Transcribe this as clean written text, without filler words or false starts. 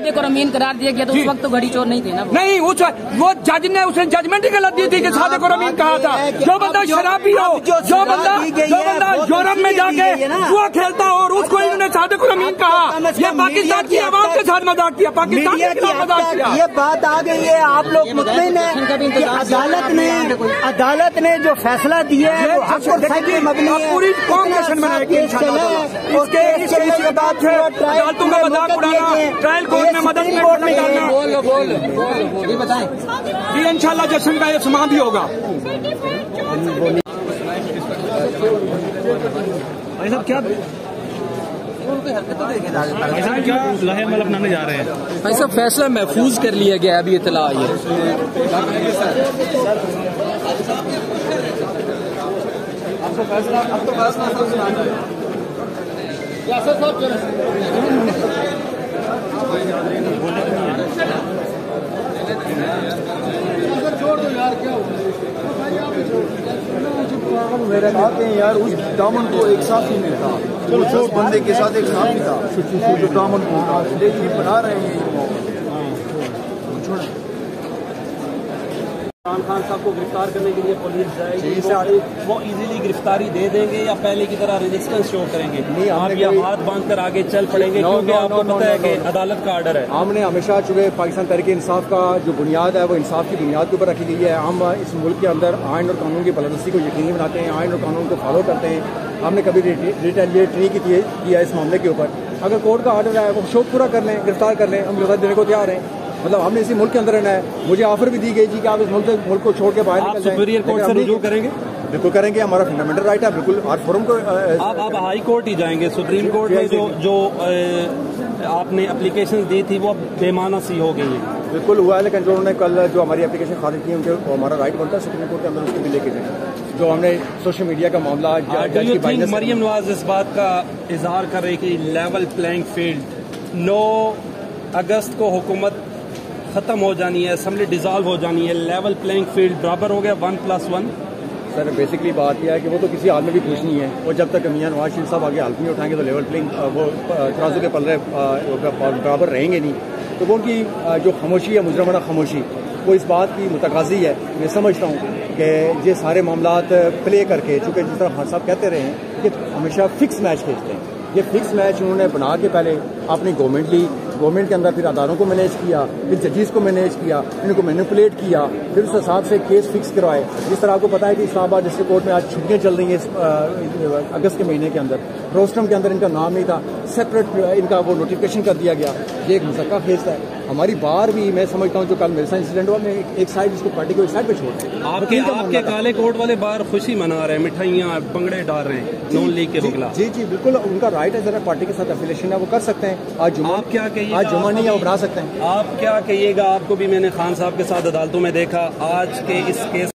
सादे को अमीन करार दिया गया तो उस वक्त तो घड़ी चोर नहीं थे ना। नहीं, वो जज ने उसने जजमेंट ही गलत दी थी कि सादे को अमीन कहा था। जो बंदा शराबी हो, जो बंदा यूरोप में जाके जुआ खेलता हो और उसको इन्होंने सादे को अमीन कहा, ये पाकिस्तान की आवाम के साथ मजाक किया, पाकिस्तान के खिलाफ मजाक किया। ये बात आ गई है, आप लोग मुतमिन हैं कि अदालत ने जो फैसला दिया है वो हक और सच पे मबनी है। पूरी कौम जश्न मनाएगी इंशाअल्लाह। इसके बाद से अदालतों में मजाक उड़ाना, ट्रायल कोर्ट में मदद में डालना, बोल बताएं ये इंशाअल्लाह जश्न का ये समां भी होगा। भाई साहब क्या लाहेअमल अपनाने जा रहे हैं? भाई साहब फैसला महफूज कर लिया गया, अभी इत्तला आई है। मेरे साथ हैं यार, उस दामन को एक साथ ही मिलता, तो 10 बंदे के साथ एक साथ ही था, जो दामन को बना रहे हैं। इमरान खान साहब को गिरफ्तार करने के लिए पुलिस जाएगी, वो इजीली गिरफ्तारी दे देंगे या पहले की तरह रेजिस्टेंस शो करेंगे? नहीं, आप ये हाथ बांध कर आगे चल पड़ेंगे क्योंकि आपको पता है कि अदालत का आर्डर है। हमने हमेशा चूंकि पाकिस्तान तहरीक इंसाफ का जो बुनियाद है वो इंसाफ की बुनियाद के ऊपर रखी गई है। हम इस मुल्क के अंदर आइन और कानून की बलदस्ती को यकीनी बनाते हैं, आइन और कानून को फॉलो करते हैं। हमने कभी रिटेलिएट नहीं किया इस मामले के ऊपर। अगर कोर्ट का आर्डर है वो शोध पूरा कर लें, गिरफ्तार कर लें, हम गिरफ्तार देने को तैयार हैं। मतलब हमने इसी मुल्क के अंदर रहना है। मुझे ऑफर भी दी गई थी कि आप इस मुल्क को छोड़ के बाहर निकल जाएं। सुपीरियर कोर्ट से रुजू करेंगे? बिल्कुल करेंगे, हमारा फंडामेंटल राइट है। बिल्कुल हर फोरम को आप हाई कोर्ट ही जाएंगे? सुप्रीम कोर्ट में जो आपने एप्लीकेशन दी थी वो बेमाना सी हो गई है? बिल्कुल हुआ है, लेकिन जो उन्होंने कल जो हमारी एप्लीकेशन खारिज की उनके हमारा राइट बनता है सुप्रीम कोर्ट के अंदर उसको भी लेके जाए। जो हमने सोशल मीडिया का मामला मरियम नवाज इस बात का इजहार कर रही कि लेवल प्लेइंग फील्ड 9 अगस्त को हुकूमत खत्म हो जानी है, असेंबली डिसॉल्व हो जानी है, लेवल प्लेइंग फील्ड बराबर हो गया 1+1। सर बेसिकली बात यह है कि वो तो किसी हाल में भी खुश नहीं है, और जब तक मियां नवाज शरीफ साहब आगे हाथ नहीं उठाएंगे तो लेवल प्लेइंग वो तराजू के पल्ले बराबर रहेंगे नहीं। तो वो उनकी जो खामोशी है, मुजरमाना खामोशी, वो इस बात की मुतकाज़ी है। मैं समझता हूँ कि ये सारे मामलात प्ले करके, चूँकि जिस तरह खान साहब कहते रहे हैं कि हमेशा फिक्स मैच खेलते हैं, ये फिक्स मैच उन्होंने बना के पहले अपनी गवर्नमेंट ली, गवर्नमेंट के अंदर फिर अदालों को मैनेज किया, फिर जजेस को मैनेज किया, इनको मैनिपुलेट किया, फिर उस हिसाब से केस फिक्स करवाए। जिस तरह आपको पता है कि इस्लामाबाद डिस्ट्रिक्ट कोर्ट में आज छुट्टियां चल रही हैं अगस्त के महीने के अंदर, रोस्टरम के अंदर इनका नाम नहीं था, सेपरेट इनका वो नोटिफिकेशन कर दिया गया। ये एक मुसक्का केस है। हमारी बार भी मैं समझता हूँ जो कल मेरे साथ इंसिडेंट हुआ, मैं एक साइड इसको पार्टी को एक साइड पे छोड़ दें। आपके काले कोर्ट वाले बाहर खुशी मना रहे हैं, मिठाइयाँ भंगड़े डाल रहे हैं नून लीग के खिलाफ? जी जी बिल्कुल, उनका राइट है, जरा पार्टी के साथ एफिलिएशन है वो कर सकते हैं। आज जुमा नहीं है, वो बना सकते हैं। आप क्या कहिएगा? आपको भी मैंने खान साहब के साथ अदालतों में देखा, आज के इस केस